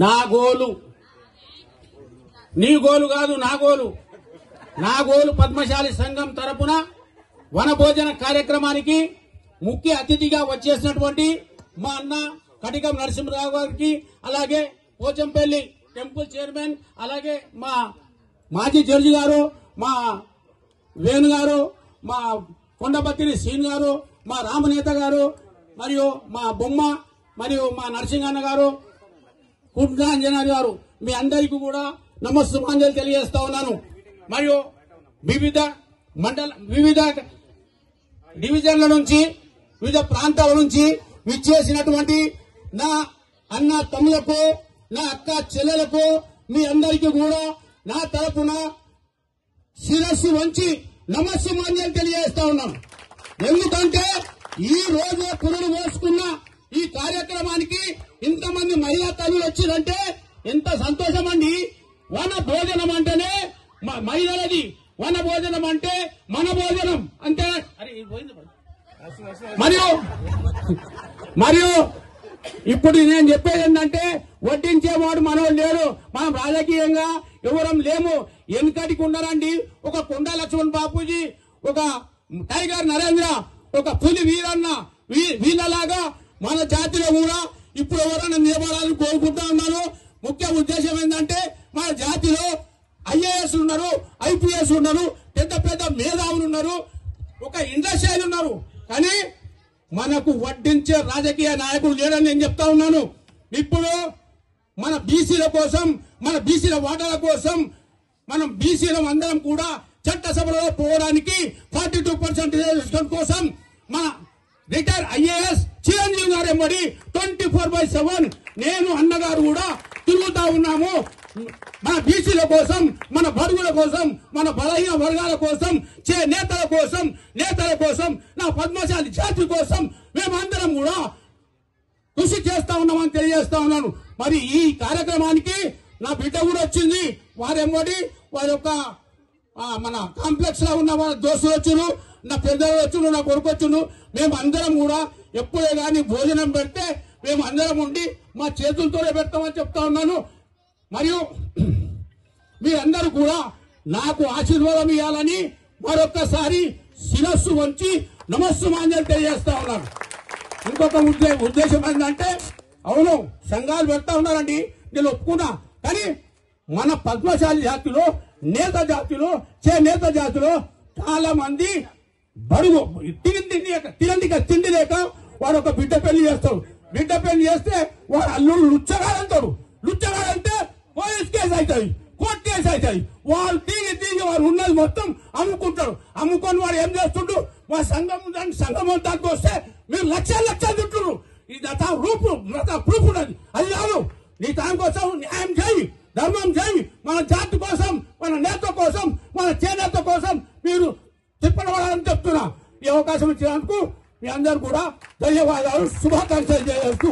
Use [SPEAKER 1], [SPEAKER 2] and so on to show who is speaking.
[SPEAKER 1] నా గోలు నీ గోలు కాదు, నా గోలు. నా గోలు పద్మశాలి సంఘం తరపున వనభోజన కార్యక్రమానికి ముఖ్య అతిథిగా వచ్చేసినటువంటి మా అన్న కటికం నరసింహరావు గారికి, అలాగే పోచంపల్లి టెంపుల్ చైర్మన్, అలాగే మా మాజీ జడ్జి గారు, మా వేణు గారు, మా కొండపత్తిని సీన్ గారు, మా రామనేత గారు, మరియు మా బొమ్మ, మరియు మా నరసింహన్న గారు, కుంటాంజనారి గారు, మీ అందరికీ కూడా నమస్సుమాంజలు తెలియజేస్తా ఉన్నాను. మరియు వివిధ డివిజన్ల నుంచి, వివిధ ప్రాంతాల నుంచి విచ్చేసినటువంటి నా అన్న తమ్ములకు, నా అక్క చెల్లెలకు, మీ అందరికీ కూడా నా తరపున శిరస్సు వంచి నమస్సుమాంజలు తెలియజేస్తా ఉన్నాను. ఎందుకంటే ఈ రోజు పురుడు పోసుకున్న ఈ కార్యక్రమానికి ఇంతమంది మహిళా తల్లులు వచ్చిందంటే ఎంత సంతోషం అండి. వన భోజనం అంటేనే మహిళలది, వన భోజనం అంటే మన భోజనం అంటే. మరియు ఇప్పుడు నేను చెప్పేది ఏంటంటే, వడ్డించేవాడు మనోడు లేడు. మనం రాజకీయంగా ఎవరం లేము. వెనుకటికి ఉన్నారండి ఒక కొండా లక్ష్మణ్ బాపూజీ, ఒక టైగర్ నరేంద్ర, ఒక పులి వీరన్న. వీళ్ళలాగా మన జాతిలో కూడా ఇప్పుడు ఎవరైనా నిలబడాలని కోరుకుంటా ఉన్నాను. ముఖ్య ఉద్దేశం ఏంటంటే, మన జాతిలో ఐఏఎస్ ఉన్నారు, ఐపీఎస్ ఉన్నారు, పెద్ద పెద్ద మేధావులు ఉన్నారు, ఒక ఇండస్ట్రియల్ ఉన్నారు. కానీ మనకు వడ్డించే రాజకీయ నాయకులు లేరని నేను చెప్తా ఉన్నాను. ఇప్పుడు మన బీసీల కోసం, మన బీసీల ఓటర్ల కోసం, మనం బీసీల అందరం కూడా చట్టసభలో పోవడానికి 42% రిజర్వేషన్ కోసం మన రిటైర్ ఐఏఎస్ చిరంజీవి గారు ఎంబడి 24/7 నేను అన్నగారు కూడా తిరుగుతా ఉన్నాము. మన బీసీల కోసం, మన బడుగుల కోసం, మన బలహీన వర్గాల కోసం, నేతల కోసం, నా పద్మశాలి జాతి కోసం మేమందరం కూడా కృషి చేస్తా ఉన్నామని తెలియజేస్తా ఉన్నాను. మరి ఈ కార్యక్రమానికి నా బిడ్డ కూడా వచ్చింది. వారెంబడి వారి యొక్క మన కాంప్లెక్స్ లో ఉన్న వాళ్ళ దోస్తులు వచ్చును, నా పెద్దలు వచ్చును, నా కొడుకు వచ్చును. మేమందరం కూడా ఎప్పుడే కానీ భోజనం పెడితే మేము అందరం ఉండి మా చేతులతోనే పెడతామని చెప్తా ఉన్నాను. మరియు మీరందరూ కూడా నాకు ఆశీర్వాదం ఇవ్వాలని మరొక్కసారి శిరస్సు వంచి నమస్సుమాంజలు తెలియజేస్తా ఉన్నాను. ఇంకొక ఉద్దేశం ఏంటంటే, అవును సంఘాలు పెడతా ఉన్నారండి, నేను ఒప్పుకున్నా. కానీ మన పద్మశాలి జాతిలో, నేత జాతిలో చాలా మంది బడుగు తిండి లేక వాడు ఒక బిడ్డ పెళ్లి చేస్తాడు. బిడ్డ పెళ్లి చేస్తే వాడు అల్లుడు లుచ్చగాడంటే పోలీస్ కేసు అవుతుంది, కోర్టు కేసు అవుతుంది. వాళ్ళు తీగి వారు ఉన్నది మొత్తం అమ్ముకుంటాడు. అమ్ముకొని వాడు ఏం చేస్తుండ్రు, మా సంఘం మొత్తానికి వస్తే మీరు లక్షలు తింటున్నారు. ఇది ప్రూఫ్ ఉన్నది. అది కాదు, నీ దాని కోసం న్యాయం చేయి, ధర్మం చేయి. మన జాతి కోసం, మన నేత కోసం, మన చేనేత కోసం మీరు తిప్పడవాలని చెప్తున్నా. ఈ అవకాశం ఇచ్చినందుకు మీ అందరూ కూడా ధన్యవాదాలు, శుభాకాంక్షలు చేస్తూ